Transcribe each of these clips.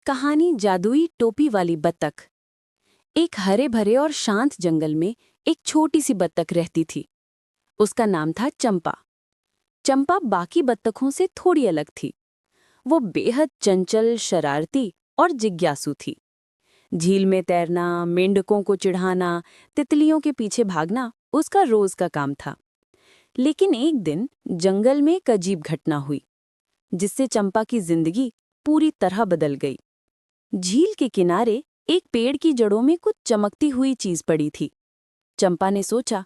कहानी जादुई टोपी वाली बत्तख। एक हरे भरे और शांत जंगल में एक छोटी सी बत्तख रहती थी। उसका नाम था चंपा। चंपा बाकी बत्तखों से थोड़ी अलग थी। वो बेहद चंचल, शरारती और जिज्ञासु थी। झील में तैरना, मेंढकों को चिढ़ाना, तितलियों के पीछे भागना उसका रोज का काम था। लेकिन एक दिन जंगल में एक अजीब घटना हुई, जिससे चंपा की जिंदगी पूरी तरह बदल गई। झील के किनारे एक पेड़ की जड़ों में कुछ चमकती हुई चीज पड़ी थी। चंपा ने सोचा,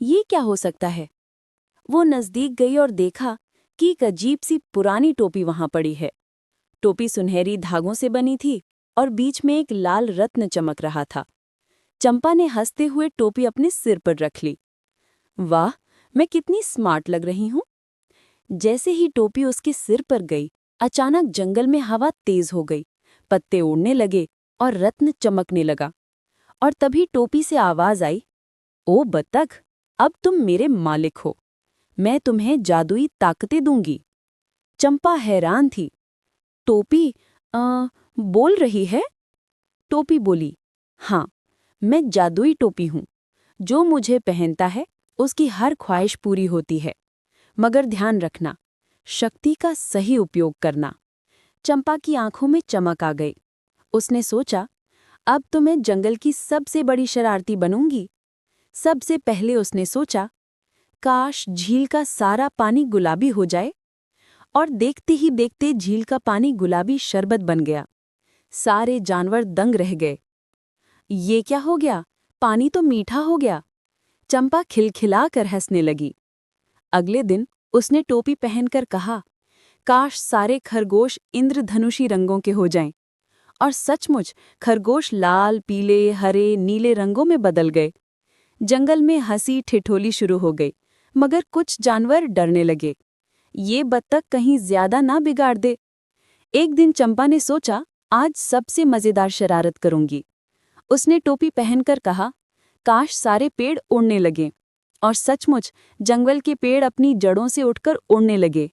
ये क्या हो सकता है? वो नजदीक गई और देखा कि एक अजीब सी पुरानी टोपी वहां पड़ी है। टोपी सुनहरी धागों से बनी थी और बीच में एक लाल रत्न चमक रहा था। चंपा ने हंसते हुए टोपी अपने सिर पर रख ली। वाह, मैं कितनी स्मार्ट लग रही हूं। जैसे ही टोपी उसके सिर पर गई, अचानक जंगल में हवा तेज हो गई, पत्ते उड़ने लगे और रत्न चमकने लगा। और तभी टोपी से आवाज आई, ओ बत्तख, अब तुम मेरे मालिक हो। मैं तुम्हें जादुई ताकतें दूंगी। चंपा हैरान थी। टोपी बोल रही है? टोपी बोली, हाँ, मैं जादुई टोपी हूं। जो मुझे पहनता है उसकी हर ख्वाहिश पूरी होती है। मगर ध्यान रखना, शक्ति का सही उपयोग करना। चंपा की आंखों में चमक आ गई। उसने सोचा, अब तो मैं जंगल की सबसे बड़ी शरारती बनूंगी। सबसे पहले उसने सोचा, काश झील का सारा पानी गुलाबी हो जाए। और देखते ही देखते झील का पानी गुलाबी शरबत बन गया। सारे जानवर दंग रह गए। ये क्या हो गया? पानी तो मीठा हो गया। चंपा खिलखिलाकर हंसने लगी। अगले दिन उसने टोपी पहनकर कहा, काश सारे खरगोश इंद्रधनुषी रंगों के हो जाएं। और सचमुच खरगोश लाल, पीले, हरे, नीले रंगों में बदल गए। जंगल में हंसी ठिठोली शुरू हो गई, मगर कुछ जानवर डरने लगे। ये बत्तख कहीं ज्यादा ना बिगाड़ दे। एक दिन चंपा ने सोचा, आज सबसे मजेदार शरारत करूंगी। उसने टोपी पहनकर कहा, काश सारे पेड़ उड़ने लगे। और सचमुच जंगल के पेड़ अपनी जड़ों से उठकर उड़ने लगे।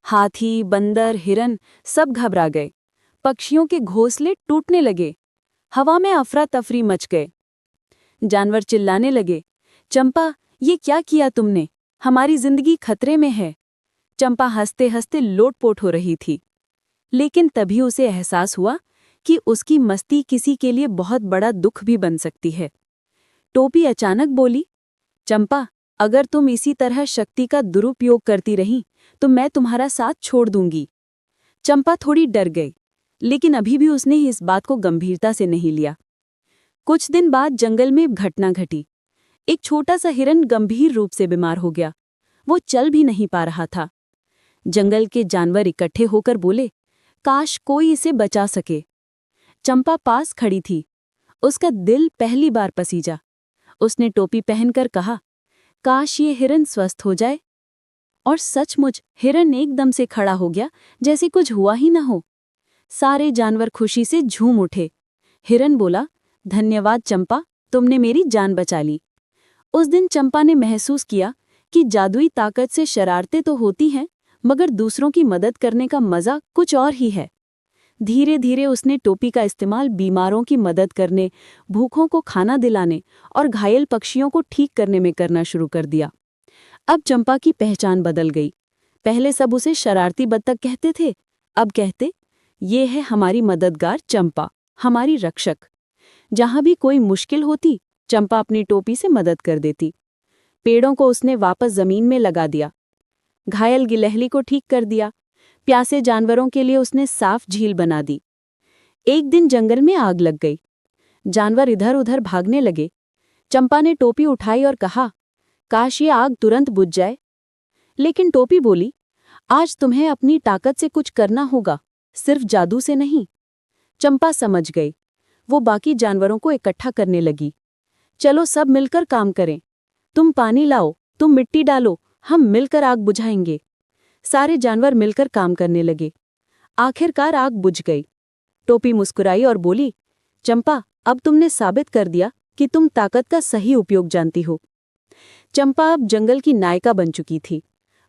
हाथी, बंदर, हिरन सब घबरा गए। पक्षियों के घोंसले टूटने लगे। हवा में अफरा तफरी मच गए। जानवर चिल्लाने लगे, चंपा, ये क्या किया तुमने? हमारी जिंदगी खतरे में है। चंपा हंसते हंसते लोटपोट हो रही थी। लेकिन तभी उसे एहसास हुआ कि उसकी मस्ती किसी के लिए बहुत बड़ा दुख भी बन सकती है। टोपी अचानक बोली, चंपा, अगर तुम इसी तरह शक्ति का दुरुपयोग करती रही तो मैं तुम्हारा साथ छोड़ दूंगी। चंपा थोड़ी डर गई, लेकिन अभी भी उसने इस बात को गंभीरता से नहीं लिया। कुछ दिन बाद जंगल में घटना घटी। एक छोटा सा हिरन गंभीर रूप से बीमार हो गया। वो चल भी नहीं पा रहा था। जंगल के जानवर इकट्ठे होकर बोले, काश कोई इसे बचा सके। चंपा पास खड़ी थी। उसका दिल पहली बार पसीजा। उसने टोपी पहनकर कहा, काश ये हिरन स्वस्थ हो जाए। और सचमुच हिरन एकदम से खड़ा हो गया, जैसे कुछ हुआ ही न हो। सारे जानवर खुशी से झूम उठे। हिरन बोला, धन्यवाद चंपा, तुमने मेरी जान बचा ली। उस दिन चंपा ने महसूस किया कि जादुई ताकत से शरारतें तो होती हैं, मगर दूसरों की मदद करने का मजा कुछ और ही है। धीरे धीरे उसने टोपी का इस्तेमाल बीमारों की मदद करने, भूखों को खाना दिलाने और घायल पक्षियों को ठीक करने में करना शुरू कर दिया। अब चंपा की पहचान बदल गई। पहले सब उसे शरारती बत्तख कहते थे, अब कहते, ये है हमारी मददगार चंपा, हमारी रक्षक। जहां भी कोई मुश्किल होती, चंपा अपनी टोपी से मदद कर देती। पेड़ों को उसने वापस जमीन में लगा दिया, घायल गिलहरी को ठीक कर दिया, प्यासे जानवरों के लिए उसने साफ झील बना दी। एक दिन जंगल में आग लग गई। जानवर इधर उधर भागने लगे। चंपा ने टोपी उठाई और कहा, काश ये आग तुरंत बुझ जाए। लेकिन टोपी बोली, आज तुम्हें अपनी ताकत से कुछ करना होगा, सिर्फ जादू से नहीं। चंपा समझ गई। वो बाकी जानवरों को इकट्ठा करने लगी। चलो सब मिलकर काम करें। तुम पानी लाओ, तुम मिट्टी डालो, हम मिलकर आग बुझाएंगे। सारे जानवर मिलकर काम करने लगे। आखिरकार आग बुझ गई। टोपी मुस्कुराई और बोली, चंपा, अब तुमने साबित कर दिया कि तुम ताकत का सही उपयोग जानती हो। चंपा अब जंगल की नायिका बन चुकी थी।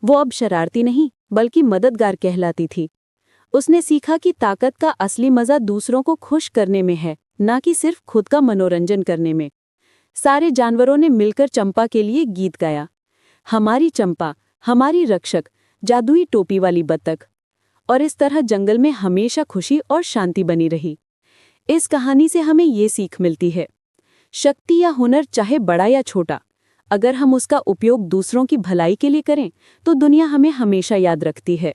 वो अब शरारती नहीं, बल्कि मददगार कहलाती थी। उसने सीखा कि ताकत का असली मजा दूसरों को खुश करने में है, ना कि सिर्फ खुद का मनोरंजन करने में। सारे जानवरों ने मिलकर चंपा के लिए गीत गाया, हमारी चंपा, हमारी रक्षक, जादुई टोपी वाली बत्तख। और इस तरह जंगल में हमेशा खुशी और शांति बनी रही। इस कहानी से हमें ये सीख मिलती है, शक्ति या हुनर चाहे बड़ा या छोटा, अगर हम उसका उपयोग दूसरों की भलाई के लिए करें तो दुनिया हमें हमेशा याद रखती है।